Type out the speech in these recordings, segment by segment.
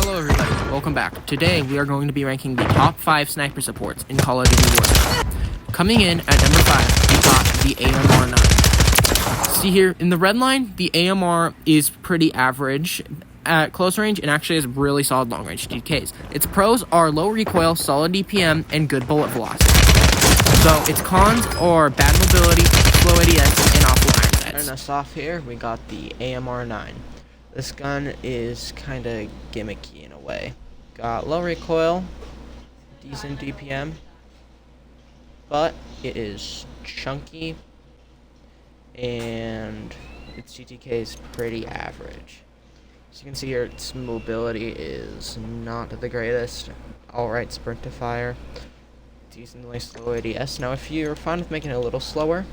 Hello everybody, welcome back. Today we are going to be ranking the top 5 sniper supports in Call of Duty Warzone. Coming in at number 5, we got the AMR 9. See here, in the red line, the AMR is pretty average at close range and actually has really solid long range TKs. Its pros are low recoil, solid DPM, and good bullet velocity. So its cons are bad mobility, slow ADS, and awful iron sights. Starting us off here, we got the AMR 9. This gun is kind of gimmicky in a way. Got low recoil, decent DPM, but it is chunky and its TTK is pretty average. As you can see here, its mobility is not the greatest. Alright sprint to fire, decently slow ADS. Now if you're fine with making it a little slower,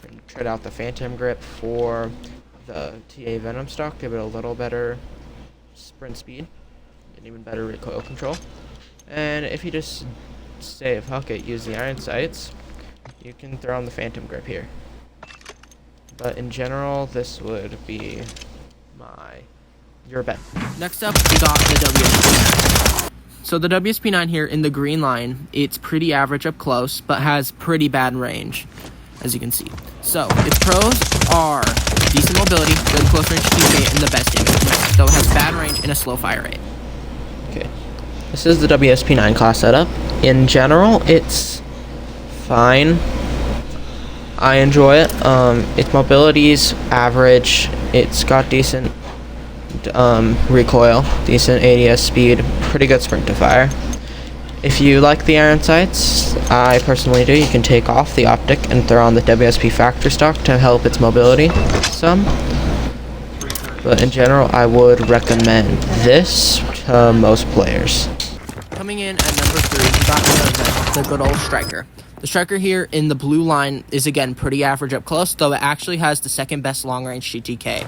you can tread out the Phantom Grip for the TA Venom stock, give it a little better sprint speed and even better recoil control. And if you just say fuck it, use the iron sights, you can throw on the Phantom Grip here. But in general, this would be your bet. Next up, we got the WSP9. So the WSP9 here in the green line, it's pretty average up close, but has pretty bad range, as you can see. So its pros are decent mobility, good close range TK, and the best damage, though it has bad range and a slow fire rate. Okay, this is the WSP9 class setup. In general, it's fine. I enjoy it. Its mobility's average. It's got decent recoil, decent ADS speed, pretty good sprint to fire. If you like the iron sights, I personally do, you can take off the optic and throw on the WSP factory stock to help its mobility some. But in general, I would recommend this to most players. Coming in at number 3, we got the good old Striker. The Striker here in the blue line is again pretty average up close, though it actually has the second best long range TTK.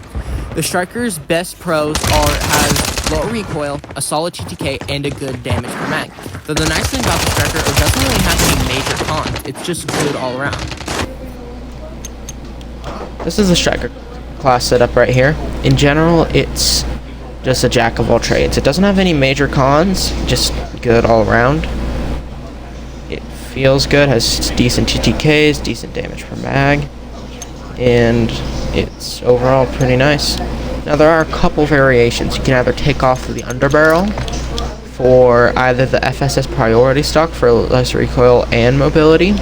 The Striker's best pros has low recoil, a solid TTK, and a good damage per mag. Though the nice thing about the Striker, it doesn't really have any major cons. It's just good all around. This is the Striker class setup right here. In general, it's just a jack of all trades. It doesn't have any major cons, just good all around. It feels good, has decent TTKs, decent damage per mag, and it's overall pretty nice. Now there are a couple variations. You can either take off the underbarrel for either the FSS priority stock for less recoil and mobility,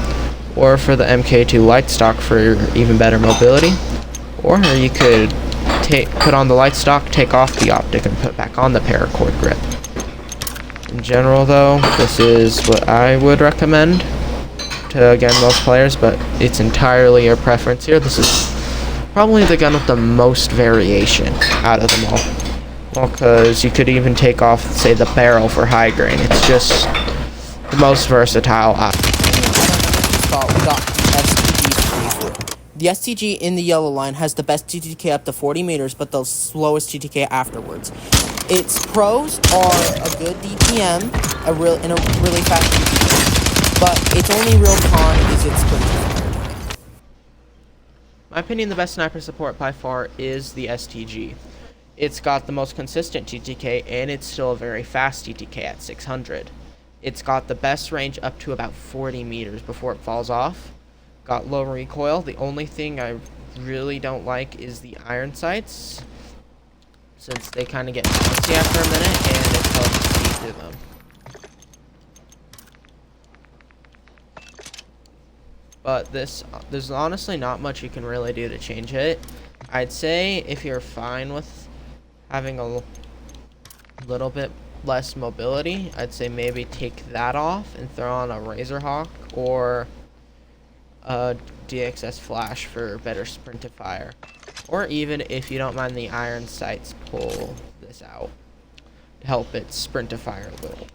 or for the MK2 light stock for even better mobility. Or you could put on the light stock, take off the optic, and put back on the paracord grip. In general though, this is what I would recommend to, again, most players, but it's entirely your preference here. This is probably the gun with the most variation out of them all. Well, because you could even take off, say, the barrel for high grain. It's just the most versatile option. We got STG. The STG in the yellow line has the best TTK up to 40 meters, but the slowest TTK afterwards. Its pros are a good DPM, and a really fast TTK, but its only real con is its sprint. In my opinion, the best sniper support by far is the STG. It's got the most consistent TTK, and it's still a very fast TTK at 600. It's got the best range up to about 40 meters before it falls off. Got low recoil. The only thing I really don't like is the iron sights, since they kind of get bouncy after a minute, and it's hard to see through them. But there's honestly not much you can really do to change it. I'd say if you're fine with having a little bit less mobility, I'd say maybe take that off and throw on a Razorhawk or a DXS Flash for better sprint to fire. Or even if you don't mind the iron sights, pull this out to help it sprint to fire a little.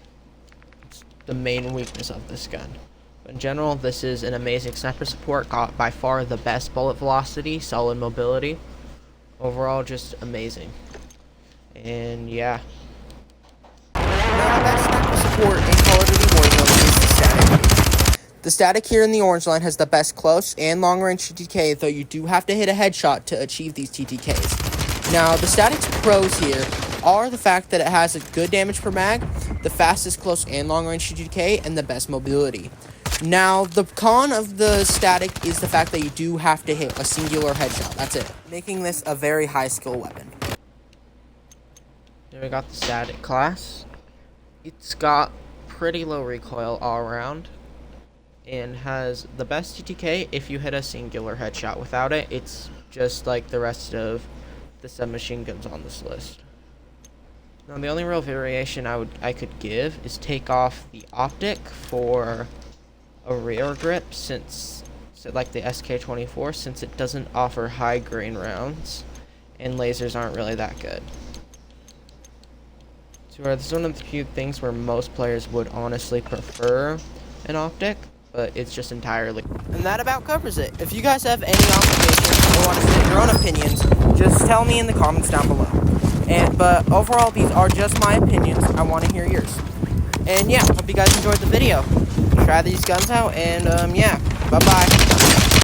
It's the main weakness of this gun. But in general, this is an amazing sniper support, got by far the best bullet velocity, solid mobility. Overall, just amazing. And yeah. Now, best sniper support in Call of Duty Warzone is the static. The static here in the orange line has the best close and long range TTK, though you do have to hit a headshot to achieve these TTKs. Now, the static's pros here are the fact that it has a good damage per mag, the fastest close and long range TTK, and the best mobility. Now, the con of the static is the fact that you do have to hit a singular headshot. That's it, making this a very high skill weapon. Then we got the static class. It's got pretty low recoil all around and has the best TTK if you hit a singular headshot. Without it, it's just like the rest of the submachine guns on this list. Now, the only real variation I could give is take off the optic for a rear grip, like the SK-24, since it doesn't offer high grain rounds and lasers aren't really that good. So this is one of the few things where most players would honestly prefer an optic, but it's just entirely. And that about covers it. If you guys have any observations or want to state your own opinions, just tell me in the comments down below. But overall, these are just my opinions. I want to hear yours. And yeah, hope you guys enjoyed the video. Try these guns out, and yeah, bye-bye.